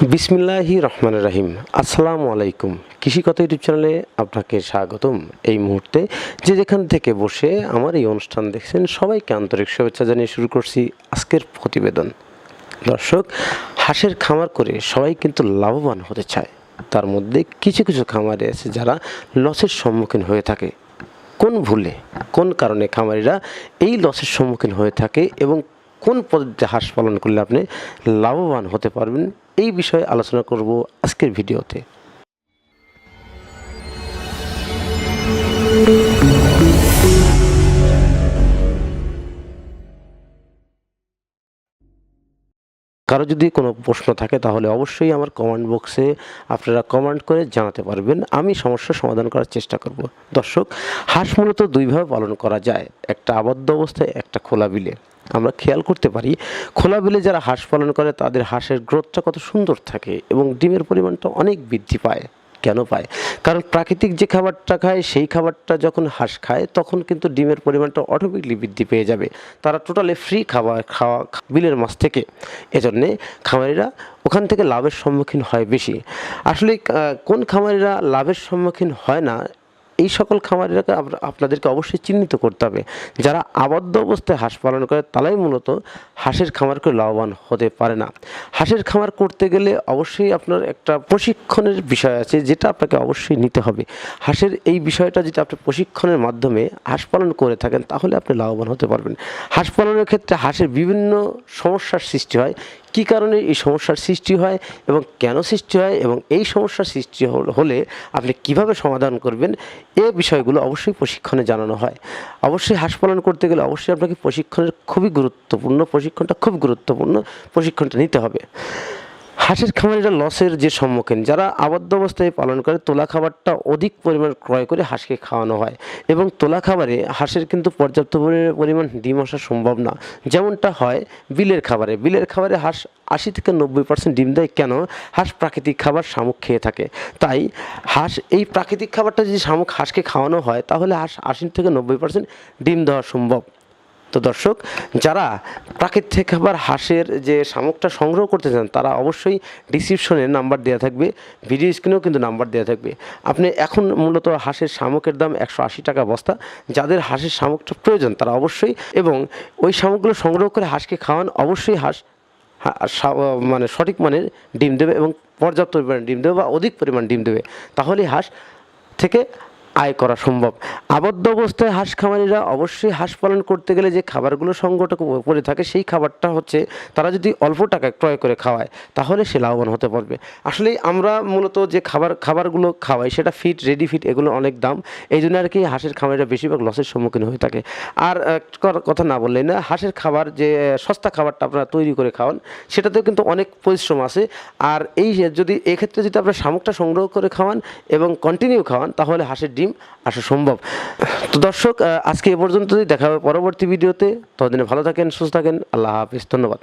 বিসমিল্লাহির রহমানির রহিম। আসসালামু আলাইকুম। কৃষিকথা ইউটিউব চ্যানেলে আপনাকে স্বাগতম। এই মুহূর্তে যে যেখান থেকে বসে আমার এই অনুষ্ঠান দেখছেন সবাইকে আন্তরিক শুভেচ্ছা জানিয়ে শুরু করছি আজকের প্রতিবেদন। দর্শক, হাঁসের খামার করে সবাই কিন্তু লাভবান হতে চায়। তার মধ্যে কিছু কিছু খামারে আছে যারা লসের সম্মুখীন হয়ে থাকে। কোন ভুলে, কোন কারণে খামারিরা এই লসের সম্মুখীন হয়ে থাকে এবং কোন পদ্ধতিতে হাঁস পালন করলে আপনি লাভবান হতে পারবেন, এই বিষয়ে আলোচনা করব আজকের ভিডিওতে। কারো যদি কোনো প্রশ্ন থাকে তাহলে অবশ্যই আমার কমেন্ট বক্সে আপনারা কমেন্ট করে জানাতে পারবেন, আমি সমস্যার সমাধান করার চেষ্টা করব। দর্শক, হাঁস মূলত দুইভাবে পালন করা যায়, একটা আবদ্ধ অবস্থায়, একটা খোলা বিলে। আমরা খেয়াল করতে পারি খোলা বিলে যারা হাঁস পালন করে তাদের হাঁসের গ্রোথটা কত সুন্দর থাকে এবং ডিমের পরিমাণটা অনেক বৃদ্ধি পায়। কেন পায়? কারণ প্রাকৃতিক যে খাবারটা খায় সেই খাবারটা যখন হাঁস খায় তখন কিন্তু ডিমের পরিমাণটা অটোমেটিকলি বৃদ্ধি পেয়ে যাবে। তারা টোটালি ফ্রি খাবার খাওয়া বিলের মাছ থেকে। এজন্যে খামারিরা ওখান থেকে লাভের সম্মুখীন হয় বেশি। আসলে কোন খামারিরা লাভের সম্মুখীন হয় না, এই সকল খামারিরাকে আপনাদেরকে অবশ্যই চিহ্নিত করতে হবে। যারা আবদ্ধ অবস্থায় হাঁস পালন করে তারাই মূলত হাঁসের খামার করে লাভবান হতে পারে না। হাঁসের খামার করতে গেলে অবশ্যই আপনার একটা প্রশিক্ষণের বিষয় আছে, যেটা আপনাকে অবশ্যই নিতে হবে। হাঁসের এই বিষয়টা যদি আপনি প্রশিক্ষণের মাধ্যমে হাঁস পালন করে থাকেন তাহলে আপনি লাভবান হতে পারবেন। হাঁস পালনের ক্ষেত্রে হাঁসের বিভিন্ন সমস্যার সৃষ্টি হয়। কী কারণে এই সমস্যার সৃষ্টি হয় এবং কেন সৃষ্টি হয় এবং এই সমস্যার সৃষ্টি হলে আপনি কিভাবে সমাধান করবেন, এ বিষয়গুলো অবশ্যই প্রশিক্ষণে জানানো হয়। অবশ্যই হাঁস পালন করতে গেলে অবশ্যই আপনাকে প্রশিক্ষণটা খুব গুরুত্বপূর্ণ, প্রশিক্ষণটা নিতে হবে। হাঁসের খামারিরা লসের যে সম্মুখীন, যারা আবদ্ধ অবস্থায় পালন করে তোলা খাবারটা অধিক পরিমাণ ক্রয় করে হাঁসকে খাওয়ানো হয় এবং তোলা খাবারে হাঁসের কিন্তু পর্যাপ্ত পরিমাণ ডিম আসা সম্ভব না, যেমনটা হয় বিলের খাবারে। বিলের খাবারে হাঁস 80 থেকে 90% ডিম দেয়। কেন? হাঁস প্রাকৃতিক খাবার শামুক খেয়ে থাকে। তাই হাঁস এই প্রাকৃতিক খাবারটা যদি শামুক হাঁসকে খাওয়ানো হয় তাহলে হাঁস 80 থেকে 90% ডিম দেওয়া সম্ভব। তো দর্শক, যারা প্রাকৃতিক খাবার হাঁসের যে শামুকটা সংগ্রহ করতে চান তারা অবশ্যই ডিসক্রিপশনে নাম্বার দেওয়া থাকবে, ভিডিও স্ক্রিনেও কিন্তু নাম্বার দেওয়া থাকবে। আপনি এখন মূলত হাঁসের শামুকের দাম 180 টাকা বস্তা। যাদের হাঁসের শামুকটা প্রয়োজন তারা অবশ্যই এবং ওই শামুকগুলো সংগ্রহ করে হাঁসকে খাওয়ান। অবশ্যই হাঁস মানে সঠিক মানের ডিম দেবে এবং পর্যাপ্ত পরিমাণে ডিম দেবে বা অধিক পরিমাণ ডিম দেবে, তাহলেই হাঁস থেকে আয় করা সম্ভব। আবদ্ধ অবস্থায় হাঁস খামারিরা অবশ্যই হাঁস পালন করতে গেলে যে খাবারগুলো সংগ্রহ করে থাকে সেই খাবারটা হচ্ছে তারা যদি অল্প টাকায় ক্রয় করে খাওয়ায় তাহলে সে লাভবান হতে পারবে। আসলে আমরা মূলত যে খাবারগুলো খাওয়াই সেটা ফিট, রেডি ফিট, এগুলো অনেক দাম। এই জন্য আর কি হাঁসের খামারিরা বেশিরভাগ লসের সম্মুখীন হয়ে থাকে। আর কথা না বললেই না, হাঁসের খাবার যে সস্তা খাবারটা আপনারা তৈরি করে খাওয়ান সেটাতেও কিন্তু অনেক পরিশ্রম আছে। আর যদি এক্ষেত্রে যদি আপনারা শামুকটা সংগ্রহ করে খাওয়ান এবং কন্টিনিউ খাওয়ান তাহলে হাঁসের ডিম আসা সম্ভব। তো দর্শক, আজকে এ পর্যন্তই, দেখা হবে পরবর্তী ভিডিওতে। ততদিনে ভালো থাকেন, সুস্থ থাকেন। আল্লাহ হাফেজ, ধন্যবাদ।